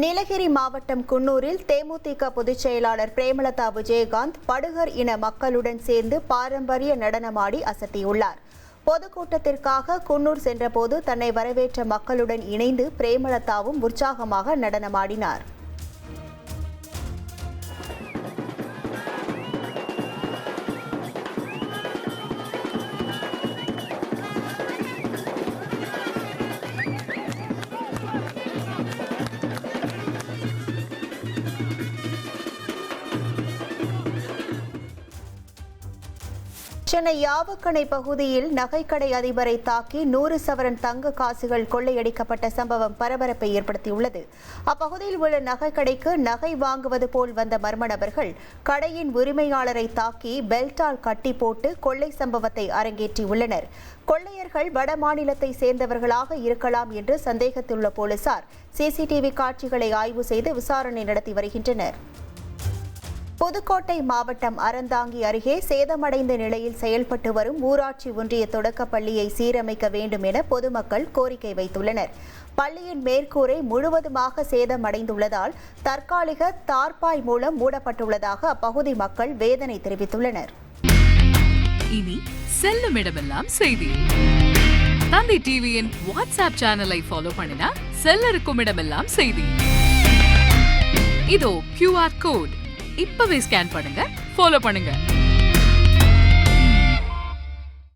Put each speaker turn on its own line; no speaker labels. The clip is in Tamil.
நீலகிரி மாவட்டம் குன்னூரில் தேமுதிக பொதுச் செயலாளர் பிரேமலதா விஜயகாந்த் படுகர் இன மக்களுடன் சேர்ந்து பாரம்பரிய நடனமாடி அசத்தியுள்ளார். பொதுக்கூட்டத்திற்காக குன்னூர் சென்றபோது தன்னை வரவேற்ற மக்களுடன் இணைந்து பிரேமலதாவும் உற்சாகமாக நடனமாடினார். சென்னை யாவக்கணை பகுதியில் நகைக்கடை அதிபரை தாக்கி 100 சவரன் தங்க காசுகள் கொள்ளையடிக்கப்பட்ட சம்பவம் பரபரப்பை ஏற்படுத்தியுள்ளது. அப்பகுதியில் உள்ள நகைக்கடைக்கு நகை வாங்குவது போல் வந்த மர்ம நபர்கள் கடையின் உரிமையாளரை தாக்கி பெல்ட்டால் கட்டி போட்டு கொள்ளை சம்பவத்தை அரங்கேற்றியுள்ளனர். கொள்ளையர்கள் வட மாநிலத்தை சேர்ந்தவர்களாக இருக்கலாம் என்று சந்தேகத்திலுள்ள போலீசார் சிசிடிவி காட்சிகளை ஆய்வு செய்து விசாரணை நடத்தி வருகின்றனர். புதுக்கோட்டை மாவட்டம் அறந்தாங்கி அருகே சேதமடைந்த நிலையில் செயல்பட்டு வரும் ஊராட்சி ஒன்றிய தொடக்கப் பள்ளியை சீரமைக்க வேண்டும் என பொதுமக்கள் கோரிக்கை வைத்துள்ளனர். பள்ளியின் மேற்கூரை முழுவதுமாக சேதமடைந்துள்ளதால் தற்காலிக தார்பாய் மூலம் மூடப்பட்டுள்ளதாக அப்பகுதி மக்கள் வேதனை தெரிவித்துள்ளனர்.
இனி செல்லும் இடமெல்லாம் செய்தி. தந்தி டிவியின் வாட்ஸ்அப் சேனலை ஃபாலோ பண்ணினா செல்ல இருக்கும் இடமெல்லாம் செய்தி. இதோ QR கோட் இப்பவே ஸ்கேன் பண்ணுங்க, ஃபாலோ பண்ணுங்க.